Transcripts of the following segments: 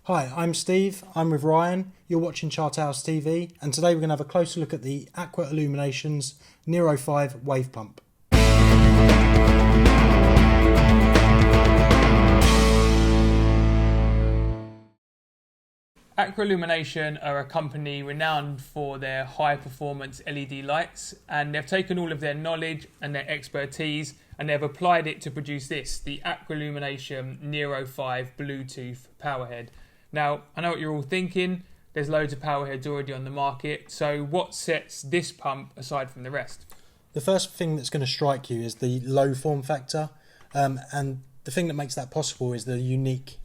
Hi, I'm Steve. I'm with Ryan. You're watching Charterhouse TV, and today we're going to have a closer look at the Aqua Illumination's NERO 5 wave pump. Aqua Illumination are a company renowned for their high performance LED lights, and they've taken all of their knowledge and their expertise and they've applied it to produce this, the Aqua Illumination NERO 5 Bluetooth powerhead. Now, I know what you're all thinking, there's loads of powerheads already on the market, so what sets this pump aside from the rest? The first thing that's going to strike you is the low form factor, and the thing that makes that possible is the unique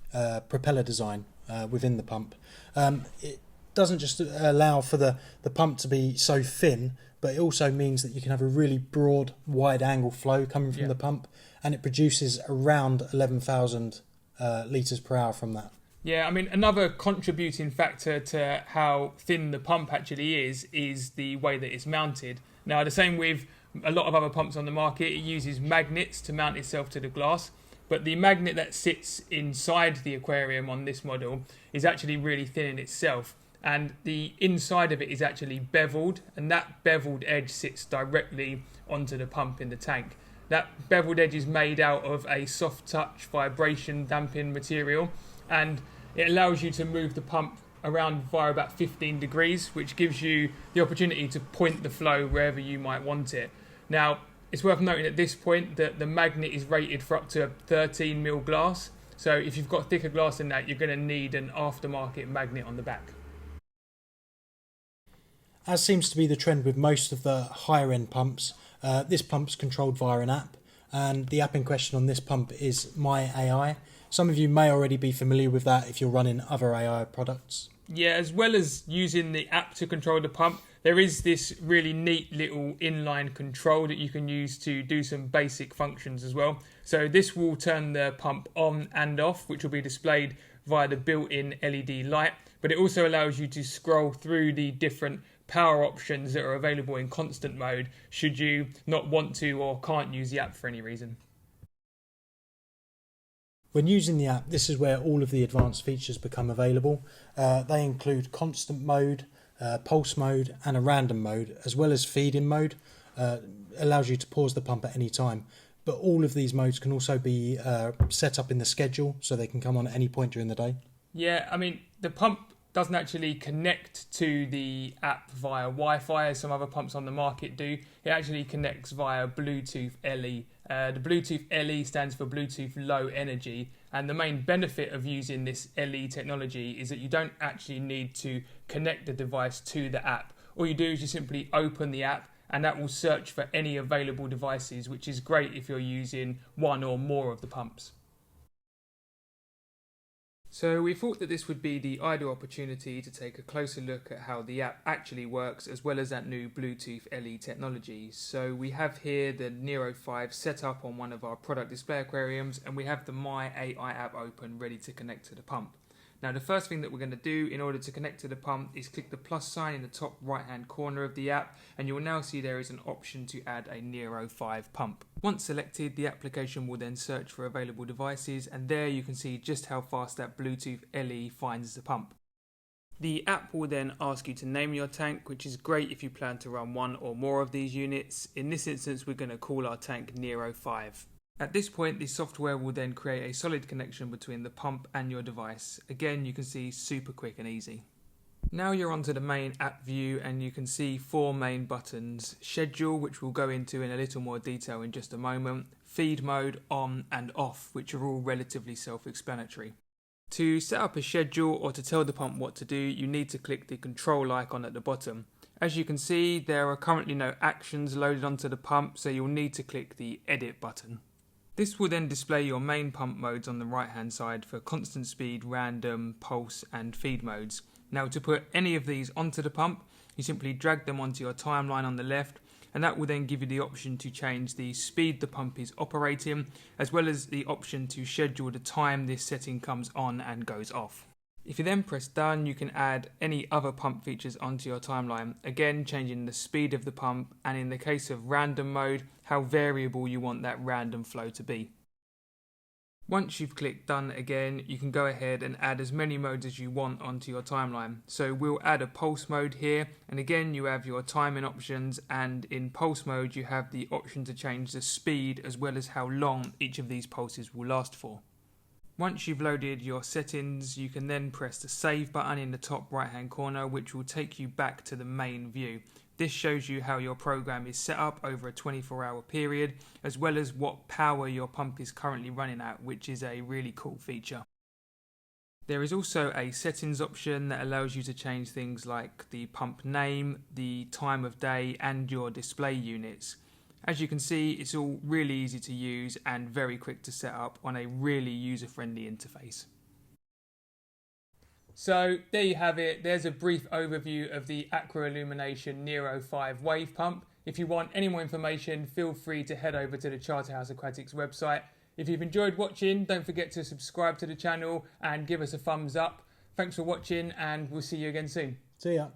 propeller design within the pump. It doesn't just allow for the pump to be so thin, but it also means that you can have a really broad, wide angle flow coming from the pump, and it produces around 11,000 litres per hour from that. Yeah, I mean, another contributing factor to how thin the pump actually is the way that it's mounted. Now, the same with a lot of other pumps on the market, it uses magnets to mount itself to the glass. But the magnet that sits inside the aquarium on this model is actually really thin in itself. And the inside of it is actually beveled, and that beveled edge sits directly onto the pump in the tank. That beveled edge is made out of a soft touch vibration damping material, and it allows you to move the pump around via about 15 degrees, which gives you the opportunity to point the flow wherever you might want it. Now, it's worth noting at this point that the magnet is rated for up to 13mm glass. So if you've got thicker glass than that, you're going to need an aftermarket magnet on the back. As seems to be the trend with most of the higher end pumps, this pump's controlled via an app, and the app in question on this pump is My AI. Some of you may already be familiar with that if you're running other AI products. Yeah, as well as using the app to control the pump, there is this really neat little inline control that you can use to do some basic functions as well. So this will turn the pump on and off, which will be displayed via the built-in LED light, but it also allows you to scroll through the different power options that are available in constant mode should you not want to or can't use the app for any reason. When using the app, this is where all of the advanced features become available. They include constant mode, pulse mode and a random mode, as well as feed-in mode. Allows you to pause the pump at any time. But all of these modes can also be set up in the schedule, so they can come on at any point during the day. Yeah, I mean, the pump doesn't actually connect to the app via Wi-Fi as some other pumps on the market do. It actually connects via Bluetooth LE. The Bluetooth LE stands for Bluetooth Low Energy, and the main benefit of using this LE technology is that you don't actually need to connect the device to the app. All you do is you simply open the app and that will search for any available devices, which is great if you're using one or more of the pumps. So we thought that this would be the ideal opportunity to take a closer look at how the app actually works, as well as that new Bluetooth LE technology. So we have here the NERO 5 set up on one of our product display aquariums, and we have the My AI app open ready to connect to the pump. Now, the first thing that we're going to do in order to connect to the pump is click the plus sign in the top right hand corner of the app, and you will now see there is an option to add a NERO 5 pump. Once selected, the application will then search for available devices, and there you can see just how fast that Bluetooth LE finds the pump. The app will then ask you to name your tank, which is great if you plan to run one or more of these units. In this instance, we're going to call our tank NERO 5. At this point, the software will then create a solid connection between the pump and your device. Again, you can see super quick and easy. Now you're onto the main app view and you can see four main buttons: schedule, which we'll go into in a little more detail in just a moment, feed mode, on and off, which are all relatively self-explanatory. To set up a schedule or to tell the pump what to do, you need to click the control icon at the bottom. As you can see, there are currently no actions loaded onto the pump, so you'll need to click the edit button. This will then display your main pump modes on the right hand side for constant speed, random, pulse and feed modes. Now, to put any of these onto the pump, you simply drag them onto your timeline on the left, and that will then give you the option to change the speed the pump is operating, as well as the option to schedule the time this setting comes on and goes off. If you then press done, you can add any other pump features onto your timeline, again changing the speed of the pump, and in the case of random mode, how variable you want that random flow to be. Once you've clicked done again, you can go ahead and add as many modes as you want onto your timeline. So we'll add a pulse mode here, and again you have your timing options, and in pulse mode you have the option to change the speed as well as how long each of these pulses will last for. Once you've loaded your settings, you can then press the save button in the top right hand corner, which will take you back to the main view. This shows you how your program is set up over a 24-hour period, as well as what power your pump is currently running at, which is a really cool feature. There is also a settings option that allows you to change things like the pump name, the time of day, and your display units. As you can see, it's all really easy to use and very quick to set up on a really user-friendly interface. So there you have it. There's a brief overview of the Aqua Illumination NERO 5 wave pump. If you want any more information, feel free to head over to the Charterhouse Aquatics website. If you've enjoyed watching, don't forget to subscribe to the channel and give us a thumbs up. Thanks for watching, and we'll see you again soon. See ya.